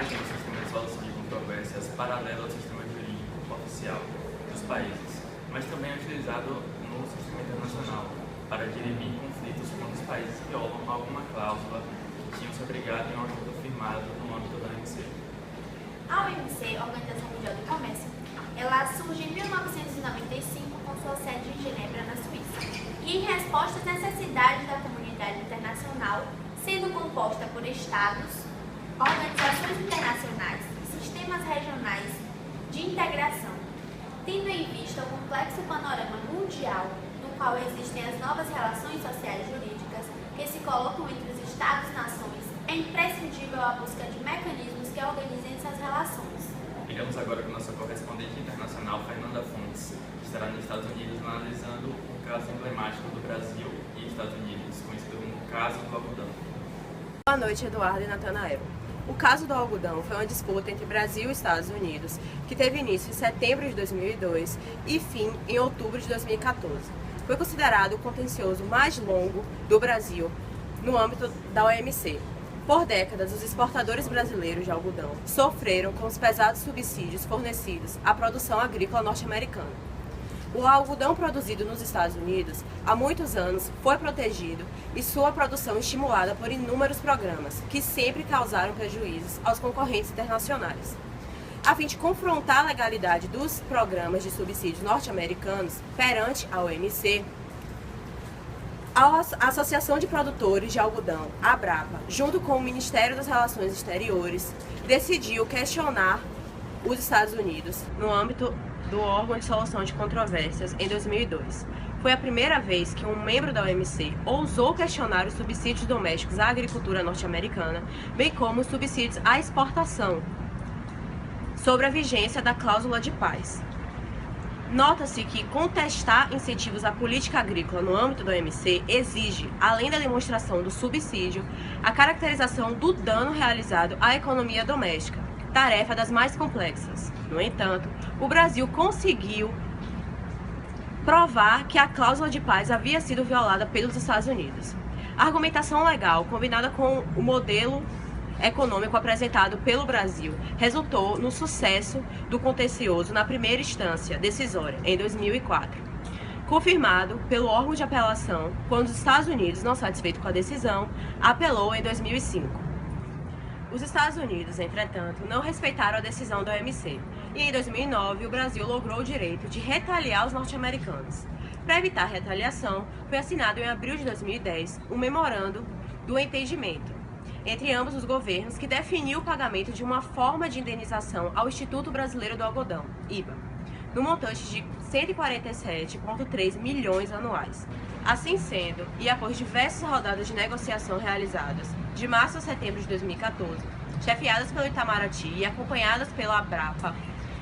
arbitragem é um sistema de resolução de controvérsias paralelo ao sistema jurídico oficial dos países, mas também é utilizado no sistema internacional para dirimir conflitos quando os países violam alguma cláusula que tinham se obrigado em um acordo firmado no âmbito da OMC. A OMC, Organização Mundial do Comércio, ela surge em 1995 com sua sede em Genebra, na Suíça, e em resposta às necessidades da comunidade internacional, sendo composta por estados, organizações internacionais e sistemas regionais de integração, tendo em vista o complexo panorama mundial no qual existem as novas relações sociais jurídicas que se colocam entre os estados e nações, é imprescindível a busca de mecanismos que organizem essas relações. Ligamos agora com nossa correspondente internacional, Fernanda Fontes, que estará nos Estados Unidos analisando o caso emblemático do Brasil e Estados Unidos, conhecido como caso do algodão. Boa noite, Eduardo e Natanael. O caso do algodão foi uma disputa entre Brasil e Estados Unidos, que teve início em setembro de 2002 e fim em outubro de 2014. Foi considerado o contencioso mais longo do Brasil no âmbito da OMC. Por décadas, os exportadores brasileiros de algodão sofreram com os pesados subsídios fornecidos à produção agrícola norte-americana. O algodão produzido nos Estados Unidos há muitos anos foi protegido e sua produção estimulada por inúmeros programas, que sempre causaram prejuízos aos concorrentes internacionais. A fim de confrontar a legalidade dos programas de subsídios norte-americanos perante a OMC, a Associação de Produtores de Algodão, a ABRAPA, junto com o Ministério das Relações Exteriores, decidiu questionar os Estados Unidos no âmbito do órgão de solução de controvérsias em 2002. Foi a primeira vez que um membro da OMC ousou questionar os subsídios domésticos à agricultura norte-americana, bem como os subsídios à exportação, sobre a vigência da cláusula de paz. Nota-se que contestar incentivos à política agrícola no âmbito da OMC exige, além da demonstração do subsídio, a caracterização do dano realizado à economia doméstica, tarefa das mais complexas. No entanto, o Brasil conseguiu provar que a cláusula de paz havia sido violada pelos Estados Unidos. A argumentação legal, combinada com o modelo econômico apresentado pelo Brasil, resultou no sucesso do contencioso na primeira instância decisória, em 2004. Confirmado pelo órgão de apelação, quando os Estados Unidos, não satisfeito com a decisão, apelou em 2005. Os Estados Unidos, entretanto, não respeitaram a decisão da OMC, e em 2009 o Brasil logrou o direito de retaliar os norte-americanos. Para evitar retaliação, foi assinado em abril de 2010 um memorando do entendimento entre ambos os governos que definiu o pagamento de uma forma de indenização ao Instituto Brasileiro do Algodão, IBA, no montante de 147,3 milhões anuais. Assim sendo, e após diversas rodadas de negociação realizadas de março a setembro de 2014, chefiadas pelo Itamaraty e acompanhadas pela ABRAPA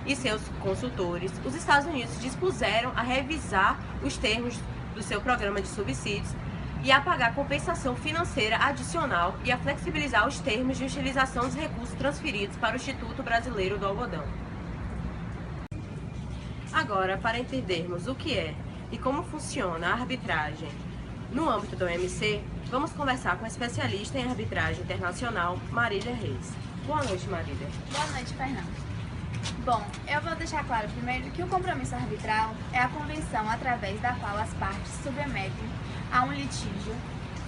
e seus consultores, os Estados Unidos se dispuseram a revisar os termos do seu programa de subsídios e a pagar compensação financeira adicional e a flexibilizar os termos de utilização dos recursos transferidos para o Instituto Brasileiro do Algodão. Agora, para entendermos o que é e como funciona a arbitragem no âmbito da OMC, vamos conversar com a especialista em arbitragem internacional, Marília Reis. Boa noite, Marília. Boa noite, Fernanda. Bom, eu vou deixar claro primeiro que o compromisso arbitral é a convenção através da qual as partes submetem a um litígio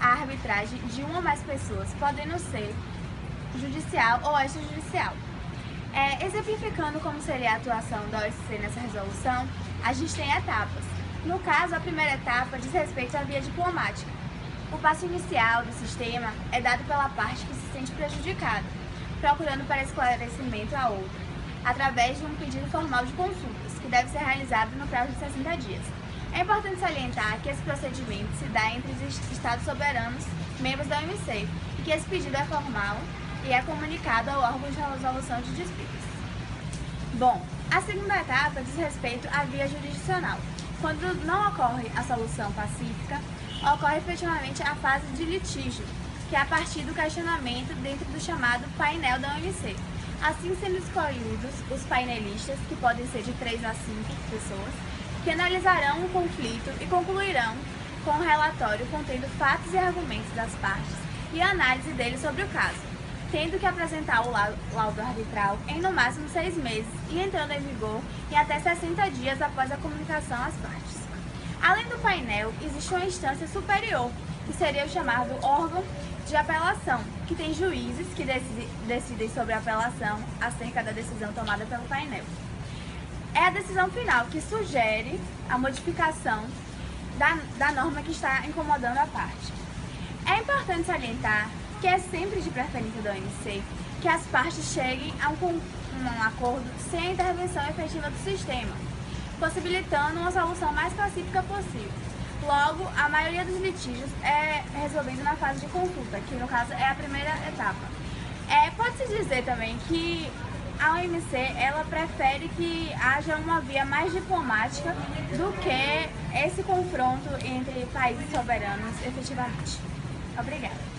a arbitragem de uma ou mais pessoas, podendo ser judicial ou extrajudicial. Exemplificando como seria a atuação da OSC nessa resolução, a gente tem etapas. No caso, a primeira etapa diz respeito à via diplomática. O passo inicial do sistema é dado pela parte que se sente prejudicada, procurando para esclarecimento a outra, através de um pedido formal de consultas, que deve ser realizado no prazo de 60 dias. É importante salientar que esse procedimento se dá entre os Estados soberanos, membros da OMC, e que esse pedido é formal e é comunicado ao órgão de resolução de disputas. Bom, a segunda etapa diz respeito à via jurisdicional. Quando não ocorre a solução pacífica, ocorre efetivamente a fase de litígio, que é a partir do questionamento dentro do chamado painel da OMC. Assim sendo escolhidos os painelistas, que podem ser de 3 a 5 pessoas, que analisarão o conflito e concluirão com um relatório contendo fatos e argumentos das partes e a análise deles sobre o caso. tendo que apresentar o laudo arbitral em no máximo 6 meses e entrando em vigor em até 60 dias após a comunicação às partes. Além do painel, existe uma instância superior, que seria o chamado órgão de apelação, que tem juízes que decidem sobre a apelação acerca da decisão tomada pelo painel. É a decisão final que sugere a modificação da norma que está incomodando a parte. É importante salientar que é sempre de preferência da OMC que as partes cheguem a um acordo sem a intervenção efetiva do sistema, possibilitando uma solução mais pacífica possível. Logo, a maioria dos litígios é resolvido na fase de consulta, que no caso é a primeira etapa. Pode-se dizer também que a OMC ela prefere que haja uma via mais diplomática do que esse confronto entre países soberanos efetivamente. Obrigada.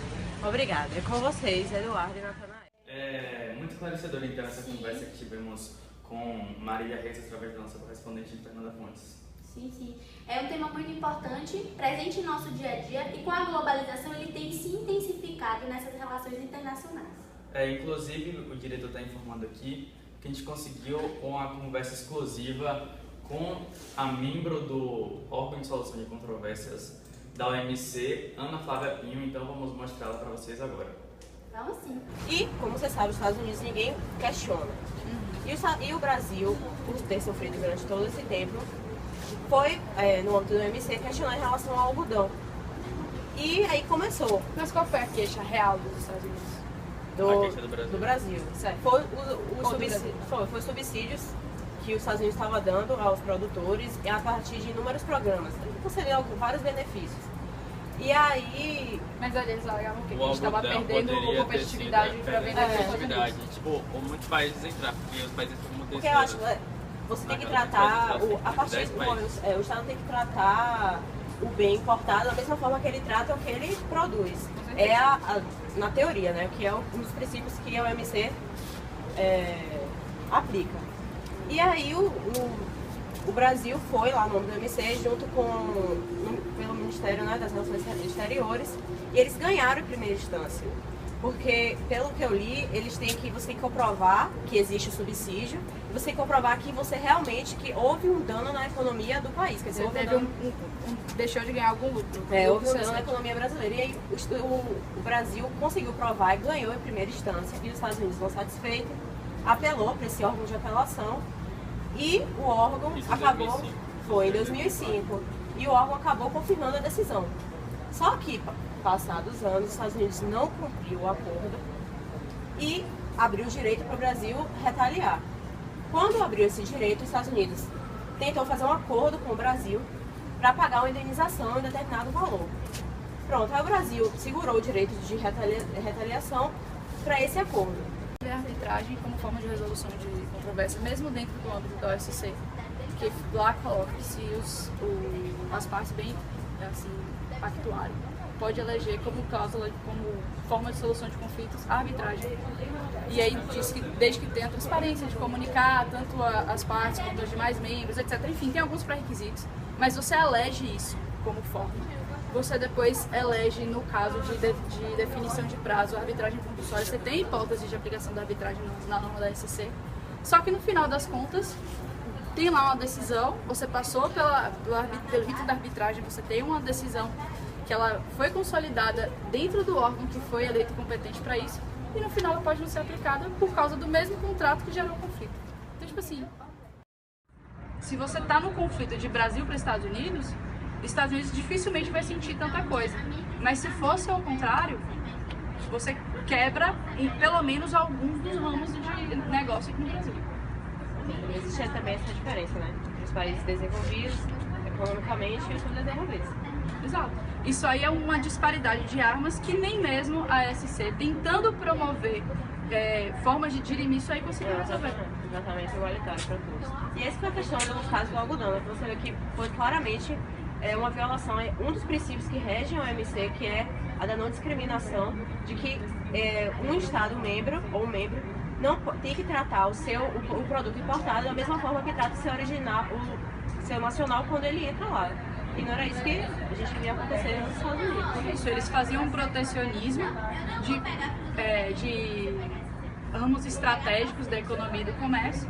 Obrigada. É com vocês, Eduardo e Natanael. É muito esclarecedora então essa conversa que tivemos com Marília Reis através da nossa correspondente Fernanda Fontes. Sim. É um tema muito importante, presente em nosso dia a dia e com a globalização ele tem se intensificado nessas relações internacionais. Inclusive, o diretor está informando aqui que a gente conseguiu uma conversa exclusiva com a membro do órgão de solução de controvérsias da OMC, Ana Flávia Pinho, então vamos mostrá-la para vocês agora. Vamos sim. E, como você sabe, os Estados Unidos ninguém questiona. E o Brasil, por ter sofrido durante todo esse tempo, foi, no âmbito do OMC, questionar em relação ao algodão. E aí começou. Mas qual foi a queixa real dos Estados Unidos? A queixa do Brasil. Do Brasil. Certo. Foi subsídios que os Estados Unidos estavam dando aos produtores a partir de inúmeros programas. Concedeu vários benefícios. E aí... Mas eles alegavam que a O gente estava algodão perdendo poderia competitividade ter para sido, vender competitividade. Tipo, muitos países entrar, porque os países como Porque eu acho que você tem que tratar, a partir o Estado tem que tratar o bem importado da mesma forma que ele trata o que ele produz. Na teoria, né? Que é um dos princípios que a OMC aplica. E aí o Brasil foi lá no nome do OMC junto pelo Ministério, né, das Relações Exteriores e eles ganharam em primeira instância. Porque, pelo que eu li, você tem que comprovar que existe o subsídio e você tem que comprovar que você realmente, que houve um dano na economia do país. Quer dizer, deixou de ganhar algum lucro. Houve um dano na economia brasileira. E aí o Brasil conseguiu provar e ganhou em primeira instância. E os Estados Unidos não satisfeitos, apelou para esse órgão de apelação e o órgão acabou... 2005. Foi em 2005. E o órgão acabou confirmando a decisão. Só que... passados os anos, os Estados Unidos não cumpriu o acordo e abriu o direito para o Brasil retaliar. Quando abriu esse direito, os Estados Unidos tentou fazer um acordo com o Brasil para pagar uma indenização em determinado valor. Pronto, aí o Brasil segurou o direito de retaliação para esse acordo. A arbitragem como forma de resolução de controvérsia, mesmo dentro do âmbito da OSCE, que lá coloca que se as partes bem assim, pactuarem, pode eleger como cláusula, como forma de solução de conflitos, a arbitragem. E aí diz que desde que tenha transparência de comunicar tanto as partes quanto os demais membros, etc. Enfim, tem alguns pré-requisitos, mas você elege isso como forma. Você depois elege, no caso de definição de prazo, a arbitragem compulsória. Você tem hipótese de aplicação da arbitragem na norma da SCC, só que no final das contas, tem lá uma decisão, você passou pelo rito da arbitragem, você tem uma decisão que ela foi consolidada dentro do órgão que foi eleito competente para isso, e no final ela pode não ser aplicada por causa do mesmo contrato que gerou o conflito. Então, tipo assim, se você está no conflito de Brasil para Estados Unidos dificilmente vai sentir tanta coisa. Mas se fosse ao contrário, você quebra em pelo menos alguns dos ramos de negócio aqui no Brasil. Existe também essa diferença, né? Entre os países desenvolvidos economicamente e os subdesenvolvidos. Exato. Isso aí é uma disparidade de armas que nem mesmo a SC, tentando promover formas de dirimir isso aí, conseguiu resolver. Exatamente, igualitário para todos. E essa foi a questão no caso do algodão, né? Você vê que foi claramente uma violação, um dos princípios que regem a OMC, que é a da não discriminação, de que um Estado membro ou membro não tem que tratar o produto importado da mesma forma que trata o seu original, o seu nacional quando ele entra lá. E não era isso que a gente via acontecer nos Estados Unidos. Isso, eles faziam um protecionismo de ramos estratégicos da economia e do comércio,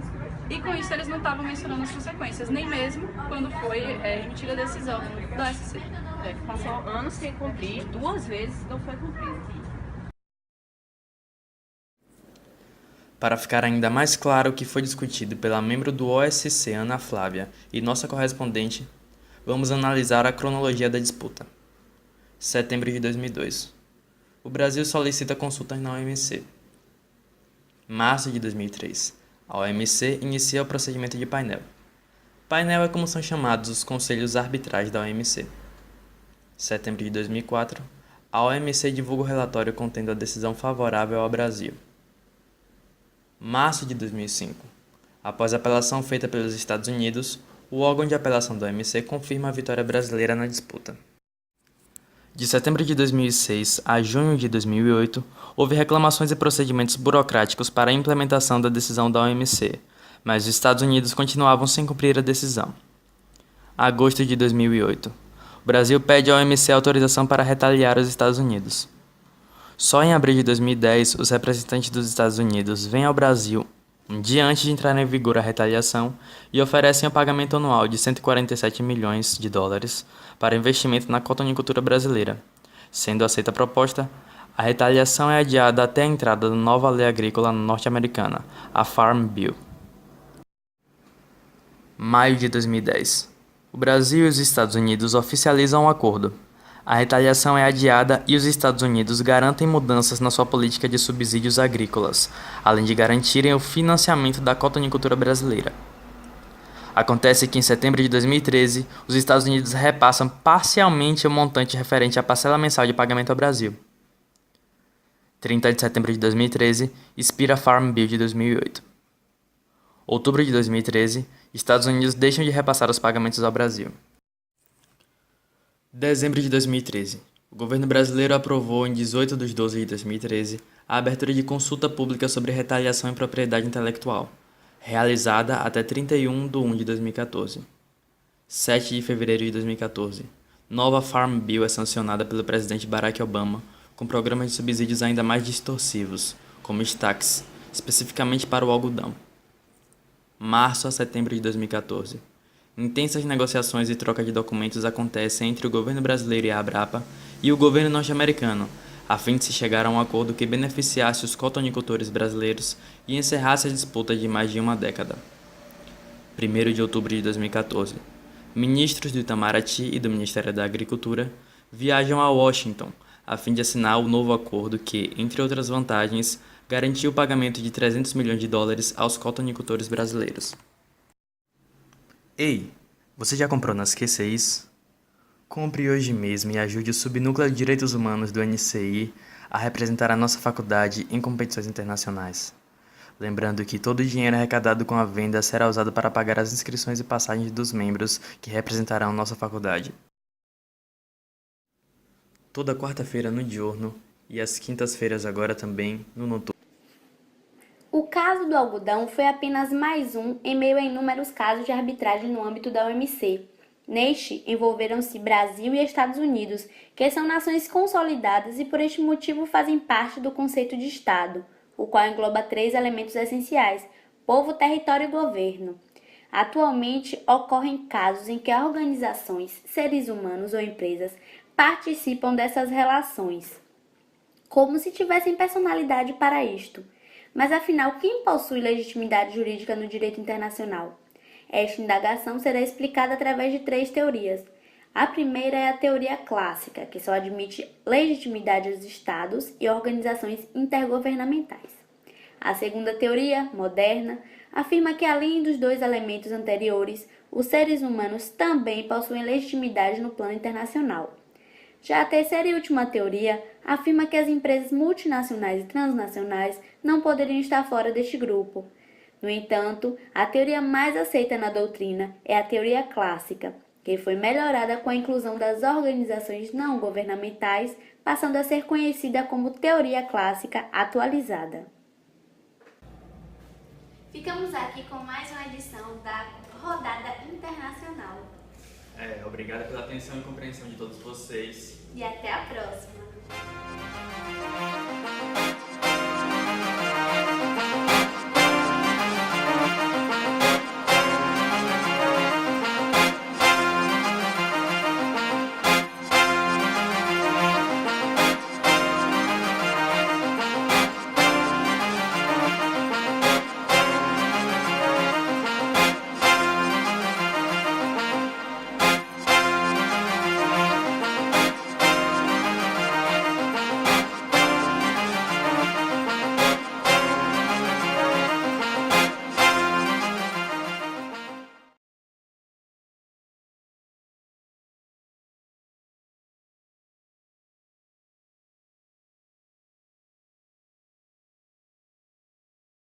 e com isso eles não estavam mencionando as consequências, nem mesmo quando foi emitida a decisão do OSC. Passou anos sem cumprir, 2 vezes não foi cumprido. Para ficar ainda mais claro o que foi discutido pela membro do OSC, Ana Flávia, e nossa correspondente, vamos analisar a cronologia da disputa. Setembro de 2002. O Brasil solicita consultas na OMC. Março de 2003. A OMC inicia o procedimento de painel. Painel é como são chamados os conselhos arbitrais da OMC. Setembro de 2004. A OMC divulga o relatório contendo a decisão favorável ao Brasil. Março de 2005. Após a apelação feita pelos Estados Unidos, o órgão de apelação da OMC confirma a vitória brasileira na disputa. De setembro de 2006 a junho de 2008, houve reclamações e procedimentos burocráticos para a implementação da decisão da OMC, mas os Estados Unidos continuavam sem cumprir a decisão. Agosto de 2008. O Brasil pede à OMC autorização para retaliar os Estados Unidos. Só em abril de 2010, os representantes dos Estados Unidos vêm ao Brasil, um dia antes de entrar em vigor a retaliação, e oferecem o pagamento anual de 147 milhões de dólares para investimento na cotonicultura brasileira. Sendo aceita a proposta, a retaliação é adiada até a entrada da nova lei agrícola norte-americana, a Farm Bill. Maio de 2010. O Brasil e os Estados Unidos oficializam um acordo. A retaliação é adiada e os Estados Unidos garantem mudanças na sua política de subsídios agrícolas, além de garantirem o financiamento da cotonicultura brasileira. Acontece que em setembro de 2013, os Estados Unidos repassam parcialmente o montante referente à parcela mensal de pagamento ao Brasil. 30 de setembro de 2013, expira a Farm Bill de 2008. Outubro de 2013, Estados Unidos deixam de repassar os pagamentos ao Brasil. Dezembro de 2013. O governo brasileiro aprovou em 18 de 12 de 2013 a abertura de consulta pública sobre retaliação em propriedade intelectual, realizada até 31 de 1 de 2014. 7 de fevereiro de 2014. Nova Farm Bill é sancionada pelo presidente Barack Obama, com programas de subsídios ainda mais distorsivos, como os taxes, especificamente para o algodão. Março a setembro de 2014. Intensas negociações e troca de documentos acontecem entre o governo brasileiro e a Abrapa e o governo norte-americano, a fim de se chegar a um acordo que beneficiasse os cotonicultores brasileiros e encerrasse a disputa de mais de uma década. 1º de outubro de 2014. Ministros do Itamaraty e do Ministério da Agricultura viajam a Washington, a fim de assinar o novo acordo que, entre outras vantagens, garantiu o pagamento de 300 milhões de dólares aos cotonicultores brasileiros. Ei, você já comprou nas QCIs? Compre hoje mesmo e ajude o Subnúcleo de Direitos Humanos do NCI a representar a nossa faculdade em competições internacionais. Lembrando que todo o dinheiro arrecadado com a venda será usado para pagar as inscrições e passagens dos membros que representarão nossa faculdade. Toda quarta-feira no diurno e às quintas-feiras agora também no noturno. O caso do algodão foi apenas mais um em meio a inúmeros casos de arbitragem no âmbito da OMC. Neste, envolveram-se Brasil e Estados Unidos, que são nações consolidadas e por este motivo fazem parte do conceito de Estado, o qual engloba 3 elementos essenciais: povo, território e governo. Atualmente, ocorrem casos em que organizações, seres humanos ou empresas participam dessas relações, como se tivessem personalidade para isto. Mas afinal, quem possui legitimidade jurídica no direito internacional? Esta indagação será explicada através de 3 teorias. A primeira é a teoria clássica, que só admite legitimidade aos estados e organizações intergovernamentais. A segunda teoria, moderna, afirma que além dos 2 elementos anteriores, os seres humanos também possuem legitimidade no plano internacional. Já a terceira e última teoria afirma que as empresas multinacionais e transnacionais não poderiam estar fora deste grupo. No entanto, a teoria mais aceita na doutrina é a teoria clássica, que foi melhorada com a inclusão das organizações não governamentais, passando a ser conhecida como teoria clássica atualizada. Ficamos aqui com mais uma edição da Rodada Internacional. Obrigado pela atenção e compreensão de todos vocês. E até a próxima!